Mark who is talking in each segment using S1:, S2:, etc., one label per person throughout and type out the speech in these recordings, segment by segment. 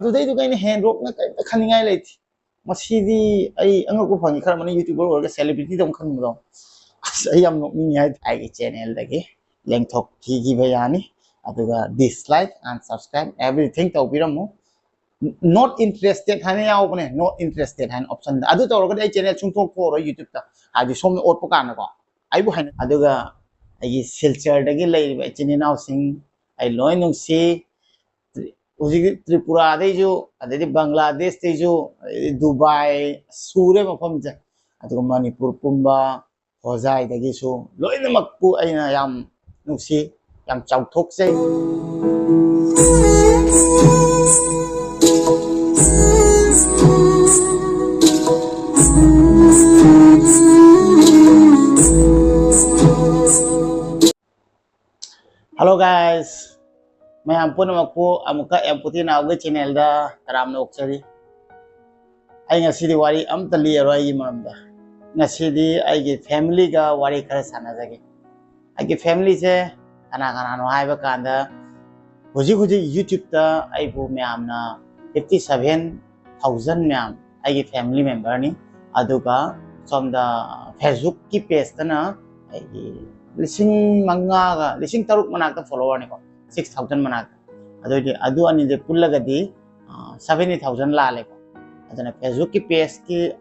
S1: today to gain hand rock na coming I late. Masidi I uncle Pang Carmani YouTuber or a celebrity don't come along. I am not meaning I channel again. Length of Tigi Bayani. Aduga dislike and subscribe everything to Biramo. Not interested, honey, open not interested hand option. Adu to channel chung for YouTube. I do some old Pocanago. I will hand Aduga. I silcher the gilly, Chin housing. I learn see. Tripura deju, adi Bangladesh deju, Dubai, Sure mafamja, adu Manipur pumba, Hozai degisu, loin makpu aina yam nusi, yam chautok say. Hello guys. May ampun ako amuka Amputee Nao channel da taram na oksari. Ay Ngasidi Wari Lijararoi mamda. Ngasidi ay family ga Wari kara sana jage. Ay family se kana no hai ba kanda. Huji YouTube ta ay bu myamna 57,000 myam ay family member ni. Aduga from the Facebook ki page ta na ay lising manga ga lising taruk manakta follower ni ko. 6,000 manaka. Adu ani de pullagadi 70,000 lale ko. Adana Facebook ki page ki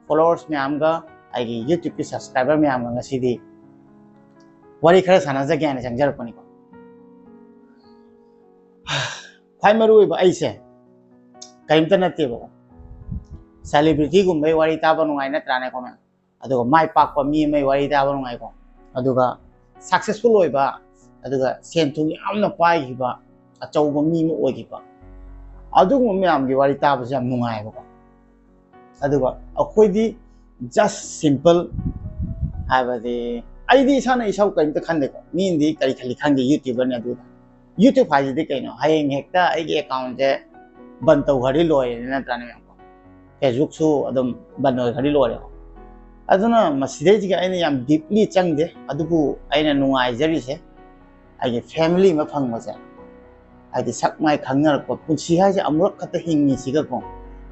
S1: followers me amga ai YouTube ki subscriber me amga Ngasidi Wari khara sana ja gyane jangjar ko ni ko. Phai maru ba ai se kaimta nate ba. Celebrity gum bai wari ta ba nungai na trane ko me. Adu mai pak pa mi mai wari ta ba nungai ko. Aduga successful oi ba aduga sentung yamna paigiba achauba mi mo oigiba aduga myamgi wari tabase yam nungai ba aduga akhoi just simple habade aidi sana isau kaimta khande ko mi indi kari khali khange YouTuber ne adu YouTube haji de kaino hayeng hekta aigi account je ban tau hari loy na trane ko Facebook su adum ban loy hari loy aduna maside ji ga aina yam deeply changde adubu aina nungai jari se I family ma phang ma ja I sak mai khangnar ko punsi ha ja amrak kata hingi siga ko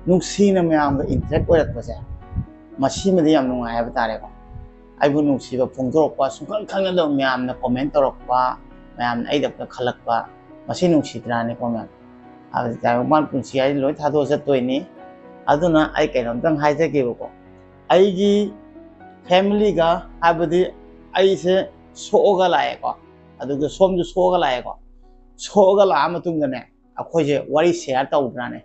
S1: nungsi na myam ga interact orat ba ja masi ma de yam nungai ba tare ko ai bu nungsi ba phongdor pa sungkang khangna do myam na comment torok pa myam ai da khalak pa masi nungsi tra ne ko myam a ja man punsi ai loi tha do ja toi ni aduna ai kai ram tang hai ja ke ko ai gi family ga habadi ai se so ga lae ko aduga somju soga lae ko soga la matung ne akhoi je wari share tawdra ne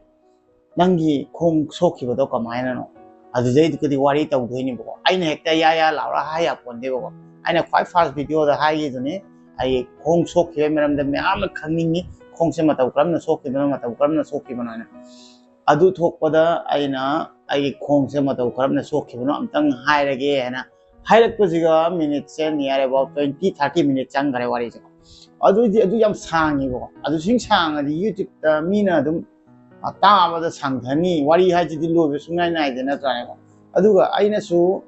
S1: nangi khong sokhi bodo kamaina no adu jei kudi wari tawdoi ni bo aina hekta ya laura ha ya ponde bo aina khwai first video da ha ye jone ai khong sokhi meram da me am khangni khong se mataw kram na sokhi na mataw kram na sokhi bana ne adu thokpada aina ai khong se mataw kram na sokhi bana amtang hairage hena Highlight Posiga minutes near about 20-30 minutes and Garawari. Adu yam sang, Adu sing sang at the YouTube Mina dum a tam of the Sangani, Wari had the low Sungai night and a triangle. Aduga Aina so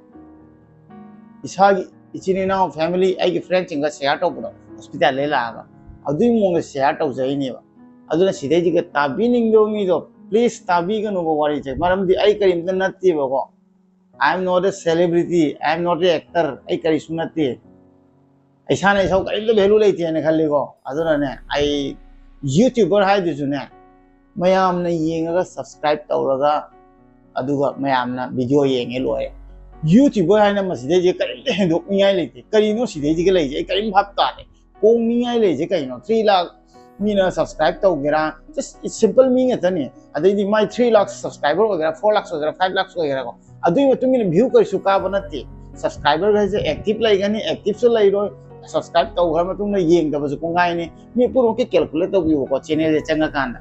S1: Ishagi Ichinina family, I give French in the Seattle Hospital Lela. Adu Mong Seattle Zaineva. Aduna Sideka Tabining Domido, please Tabigan over Wari. Madam the Ikarim the native. I am not a celebrity. I am not an actor. I carry sunati. I shan I saw the value late and a haligo. Other than I YouTuber hide this. Mayam na yinga subscribe to Raga Aduga Mayamna video ying eloy. YouTuber I am a Sidej Carino Sidej, Karim Haptane. Pong me I lay 3 lakh Mina subscribe to Gira. Just it's simple meaning at any. I did my 3 lakh subscriber or 4 lakhs or 5 lakhs or adu tu min view kar suka banati subscriber ga je active lai gani active so lai ro subscribe to gar ma tum na yeng da basu kungai ni mi puro ke calculate to view ko channel je changa kan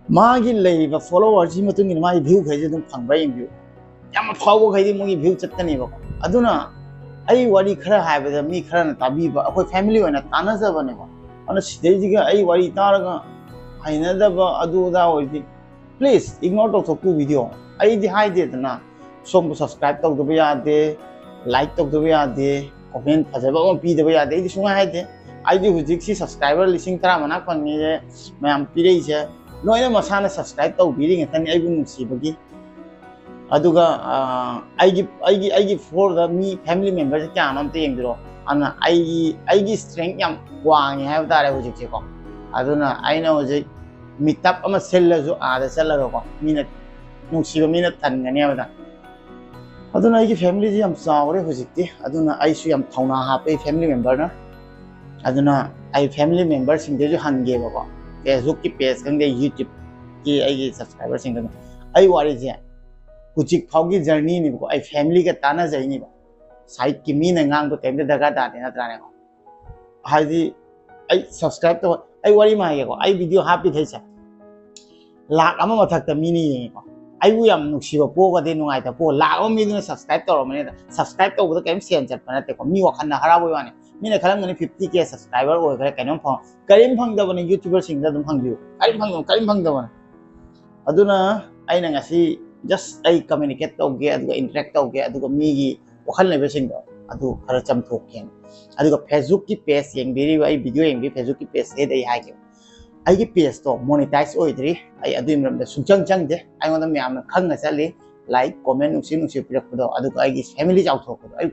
S1: ma gi lai ba follower ji ma tum ni ma view khai je tum phang ba view yam phawo khai di mo gi view chattani ba aduna ai wari khara hai ba mi khara na tabi ba akoi family wana tana ja ba ne ba ana sidai ji ga ai wari tar ga haina da ba adu da oi please ignore to video I hide na some subscribe to the yade, like to the yade, comment Pazaba P the yade, this one hide. I do 60 subscriber listening to Ramana, Ma'am Piraja, loina masana subscribe tau biri ngatan ai bu nungsi bagi aduga aigi for the me family members kya nam te yengdiro ana aigi strength yam wang hai ba re hujik ko aduna aina hujik mitap ama sellazu ada sellaga ko minute nungsi ba minute tan ngani ba aduna aigi family ji yam sawre hujikti aduna ai su yam thauna ha pe family member na aduna ai family member sing de ju hange ba ko Facebook ki page kang de YouTube ki aigi subscriber sing da ai wari je hujik phaugi journey ni ko ai family ka tana jai ni ba side ki mi na ngang ko temde daga da de na trane ko haji ai subscribe to ai wari ma ye ko ai video happy thai sa lak ama mathak ta mi ni ye ko ai bu yam nuksi ba po ka de nungai ta po lak ama mi ni subscribe to ro mane subscribe to bu ka sem chat pa na te ko mi wa khan na hara bo wa ne mi na khalam ngani 50k subscriber oi kare kainom phang karim phang da bane youtuber sing da dum phang biu karim phang da bane aduna ai na ngasi just ai communicate to ge adu interact to ge adu mi gi wakhal le besing do adu khara cham thok ken adu Facebook ki page yeng biri ai video yeng bi Facebook ki page he dai ha ke ai ki page to monetize oi dri ai adu imram da sungchang chang de ai ngon da myam na khang na chali like comment nungsi pirak do adu ai gi family jaw thok do ai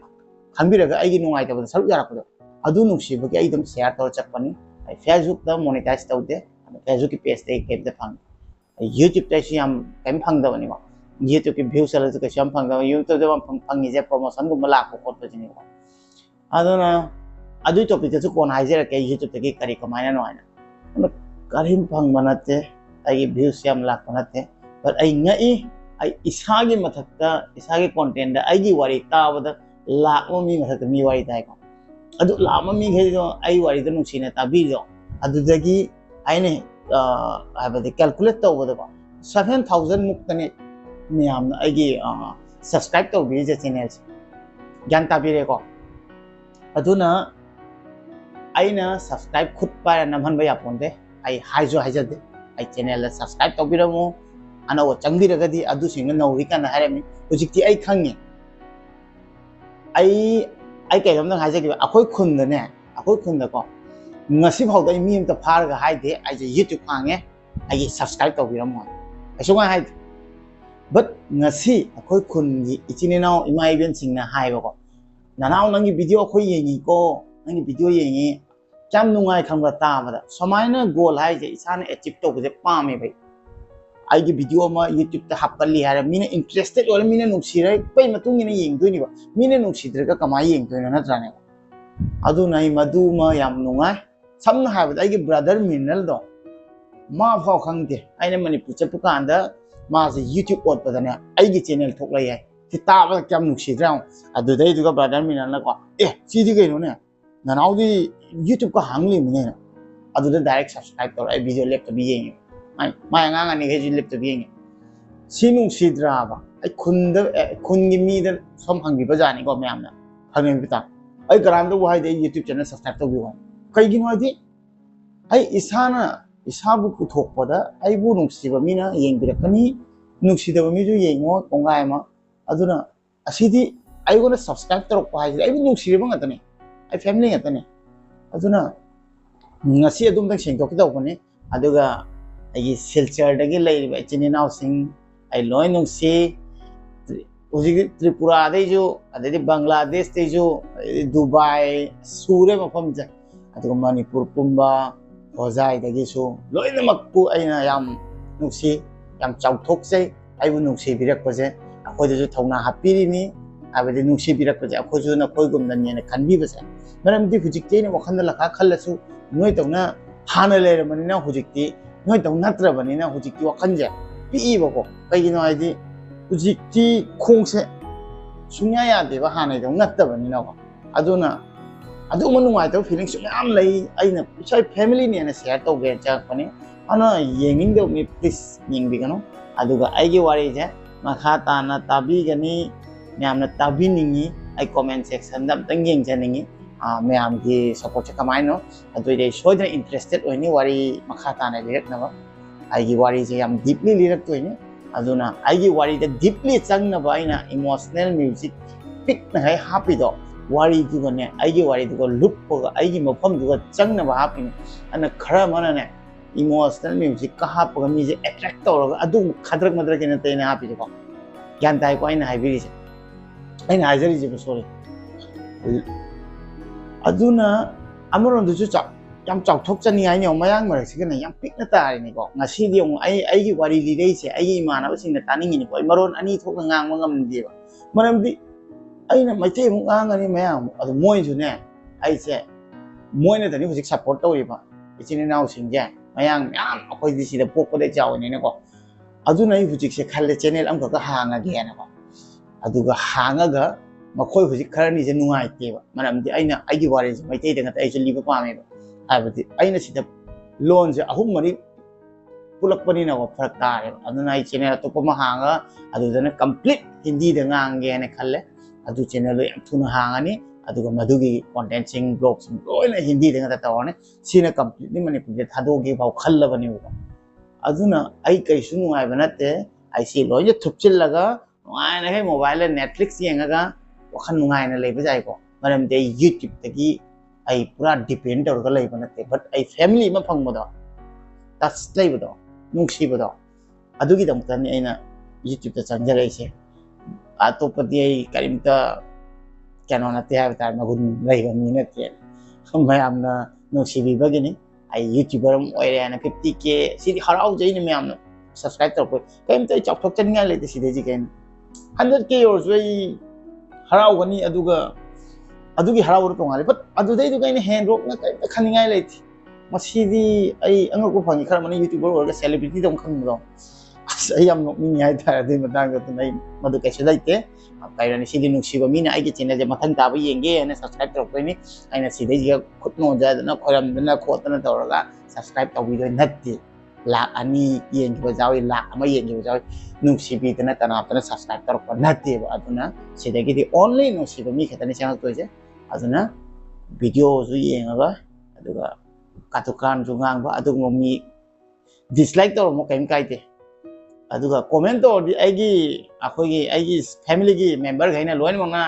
S1: khang bi ra ga ai gi nungai ta ba saru yarak do adu nungsi ba gi ai dum share to chak pani ai Facebook da monetize to de Facebook ki page dai ke da phang YouTube ta siam kem phang da bani ma YouTube ki views ala to siam phang da YouTube da phang ni je promotion gum la ko ko to jini ko aduna adu topic ta ko na haijera ke YouTube ta ki kari kamaina no ana karim phang manate ai views siam la ko nate but ai ngai ai isagi mathakta isagi content da ai gi wari ta bada la mo mi mathakta mi wari dai ko adu la mo mi ge do ai wari da nungsi na tabi do adu dagi ai ne habadi calculate to bada 7000 muk tane myam na ai gi subscribe to bi je channel gyan tabi re ko aduna aina subscribe khut pa namhan ba yaponde ai haijo haijade ai channel la subscribe to biramo ana wo changdi ragadi adu singa nauri kana harami hujikti ai khangi ai kai dam na haije ki akoi khun da ne akoi khun da ko ngasi phau da mi am ta phar ga haide ai je YouTube khange ai subscribe to biramo ai so hai but ngasi akoi khun gi ichini nao imai ben singna hai ba ko nanao nangi video khoi yengi ko nangi video yengi cham nungai khambra ta ma da samaina goal hai je isane achieve to je pa me bai ai gi video ma YouTube ta hapali hara mina interested or mina nungsirai pai matung ina yeng doi ni ba mina nungsidra ka kamai yeng doi na trane adu nai madu ma yam nungai samna ha ba ai gi brother minal do ma phau khangte ai na mani pucha pukan da ma se YouTube on pa da ne ai gi channel thok lai hai ti ta ba kyam nungsidra adu dai du ga brother minal na ko si di kai no ne nanau di YouTube ko hangli mine adu da direct subscribe to ai video left to be yeng mai ngang ani ge lip to being sinung sidra ba ai khun gi mi da som hang bi ba jani ko myam na hang bi ta ai garam do hai de YouTube channel subscribe to bi wa kai gi no di ai isana isabu ku thok pa da ai bu nung si ba mi na yeng bi ra kani nung si da ba mi ju yeng mo kongai ma aduna asidi ai go na subscribe to ko hai ai bu nung si ba ngata ne ai family ngata ne aduna ngasi adum dang sing to ki do ko ne aduga ai silchar dagi lai ba chini nau sing ai loi nung si uji tripura de jo ade bangladesh de jo dubai sure ma pham ja adu manipur pumba hojai dagi so loi na mak pu ai na yam nung si yam chau thok sei ai bu nung si birak ko je akoi de jo thongna hapiri ni abade nung si birak ko je akoi jo na koi gum na ne khanbi ba sa maram di hujik te ni wakhan la kha khallasu noi tawna hana le mani na hujik ti noi tong natra bani na hujik ti wakhan je pi ba ko kai gi no ai di hujik ti khong se sunya ya de ba hana de ngatta bani na ko aduna adu manu mai to feeling su am lai ai na sai family ni na share to ge cha pani ana yenging de mi please yeng bi kano aduga ai gi wari je makha ta na tabi gani myam na tabi ningi ai comment section da tang yeng cha ningi myam gi support cha kamai no adu de so de interested oini wari makha ta na direct na ba ai gi wari je yam deeply lirak to ni aduna ai gi wari de deeply chang na ba ina emotional music pick na hai happy do wari du ne ai gi wari du loop ko ai gi mafam du chang na ba happy ana khara mana ne emotional music का हापगा Mize attract तौरगा अदु खद्रक मद्रक ने तेने हापि को ज्ञान ताई को आइना हाइबिरि से आइना हाइजरि जे सॉरी अदुना अमरोन दुजु चा याम चाउथोक चनी आइने मयांग मरसिगना याम पिकना तारिनि को ngasiदी आई वारी लिरै से आई इमानब सिंगना तानिंगिनि को मरोन अनि थोक ngang ngamदेबा मरमदि अइना मैथे मु ngang मयाम अदु मोइजुने आइसे मोइने तनि हुजिक सपोर्ट तौरिबा इचिनि नाउ सिंजे मयांग म्याम अखोइदि सिदा पोकदे जावनिने को अदुना आई हुजिक से खल्ले चैनल अमका का हांगा गेना को अदुगा हांगागा मखोइ हुजिक खरनि जे नुंगाइतेबा मरमदि अइना आइगी वारी से मैथे दंगा आइसे लिबा पामेबा आबदि अइना सिदा लोन से अहुम मरि पुलकपनिना को फरक तारे अदुना आई चैनल तो पमा हांगा अदुदना कंप्लीट हिंदी द ngange खल्ले अदु चैनल याम थुना हांगानि अदुगा मधुगी कंटेंट सिंग ब्लॉग सिंग लोइना हिंदी दंगा तawne सिना कंप्लीटली मणिपुर थादोगे बाव खल्लबनि को अदुना आई कैसु नुंगाइबा नते आई सि लोइना थुपचिलगा नुंगाइना हे मोबाइल नेटफ्लिक्स येंगागा वखन नुंगाइना लेबा जायको मरमदे यूट्यूब तगी आई पूरा डिपेंड तौरगा लेबा नते बट आई फैमिली मा फंगबदो टच लेबदो नुंगसिबदो अदुगी दमतनि आइना यूट्यूब ता चंजराइसे आतोपदि आई करिमता कैनो नते है बता मगुन लेबा मी नते मयामना नुंगसिबिबगिनि आई यूट्यूबर ओइरेना 50k सिदि हराउ जइनि मयामना सब्सक्राइब तौरको करिमता चाउथोक चनिङा लेते सिदेजि केन 100k योर्स वे हराउगनि अदुगा अदुगी हराउर तोंगाले बट अदुदै दु कइने हैंड रोक ना करिमता खनिङाइ लेति मसीदी आई अंगको फंगी खर मने यूट्यूबर और सेलिब्रिटी दम खंगदो आई हम नोकनी हाय था दे मतांग तो नहीं मदु कैसे लाइते काइरानी सिदी नुक्सीबा मीना आई के चैनल जे मथंग ताबा येंगे ने सब्सक्राइब तौरकोइनी आइना सिदे जे खुदनो जादना खोरमदना खोतना तौरगा सब्सक्राइब तौबिदो नत्ति लाख अनि येंगे जावी लाख अमा येंगे जावी नुक्सीबीदना तनातना सब्सक्राइब तौरको नत्ति अदुना सिदेगिदि ओनली नुक्सीबा मी खतने चैनल तोइसे अदुना वीडियो जु येंगा अदुगा कातुकान जुगांगबा अदुगो मी डिसलाइक तौर मो कैम काइते अदुगा कमेंट तौरदि आइगी फैमिली की मेंबर गैना लोइन मंगा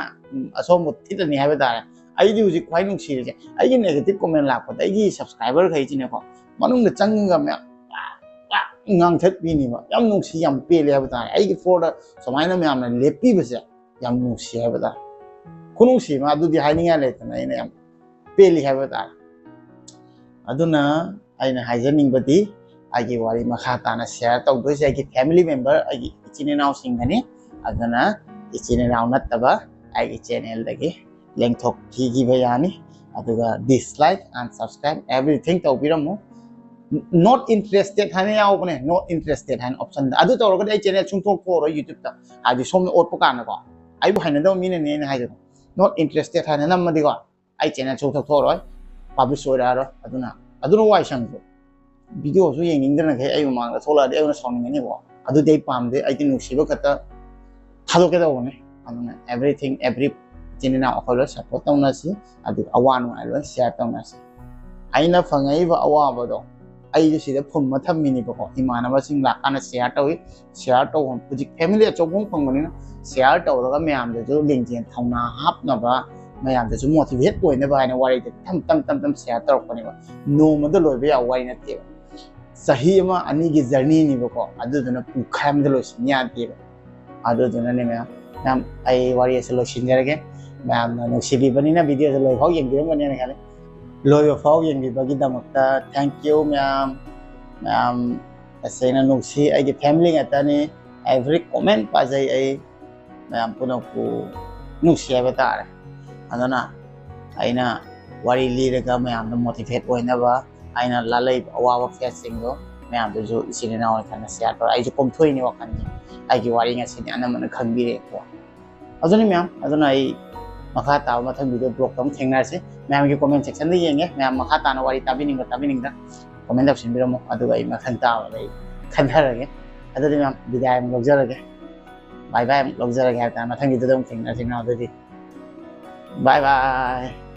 S1: असोम थितनि हाबे तारे आइदि हुजि ख्वाइ नुंसिरे आइगी नेगेटिव कमेंट लापदा आइगी सब्सक्राइबर खैजिने को मनुंग चंगा मे ngang thak bini ba yam nungsi yam pele ha bata ai for da samaina me amna lepi base yam nungsi ha bata khunungsi ma adu di haininga le tana ina yam pele ha bata aduna aina haijaning badi agi wari makha tana share taw doi sai ki family member agi ichine naw singani aduna ichine naw nattaba agi channel dagi link thok thi gi bayani aduga dislike and subscribe everything taw biramu not interested hane yaw bane not interested han option adu tawra ga ai channel chung thok thoro youtube ta adi som ot pa na ko ai bu haina do mi ne ne hai not interested hane nam ma di ko ai channel chung thok thoro publish ora ro aduna wai sang video su yeng ning dana kai ai mang da thola de ai na song ni ko adu dei pam de ai tin nusi ba kata thalo ke do ne aduna everything every channel na offer support tong na si adu awan ai lo share tong na si ai na phangai ba awa ba do ai ju si de phum ma tham mi ni ba ko imana ba sing la kana share to hon puji family a chobong phang ni na share to ro ga myam de ju ling jen thongna hap na ba myam de ju motivate koi na ba na wari de tam share to ko ni ba no ma de loi ba ya wai na te sahi ma ani gi journey ni ba ko adu duna pu kham de lo sin ya te ba adu duna ne myam ai wari se lo sin jare ge myam na no sibi bani na video se loi phau yeng de ma ne khale loi phau yeng bi ba gi damakta thank you myam asena nuksi ai gi family ngata ni every comment pa jai ai myam puno pu nuksi ba ta adana aina wari li ga myam na motivate oina ba aina lalai awa facing do myam de ju isine na on kana share to ai ju kom thoi ni wa kan ni ai gi wari nga sin ana man khang bi re ko aduni myam aduna ai makha ta ma thang video blog tam thengna se myam gi comment section de yenge myam makha ta na wari tabi ning da comment option bi mo adu ai ma khan ta wa khan thara ge adudi myam biday am log jara ge bye bye log jara ge ta ma thang video tam thengna se na adudi bye bye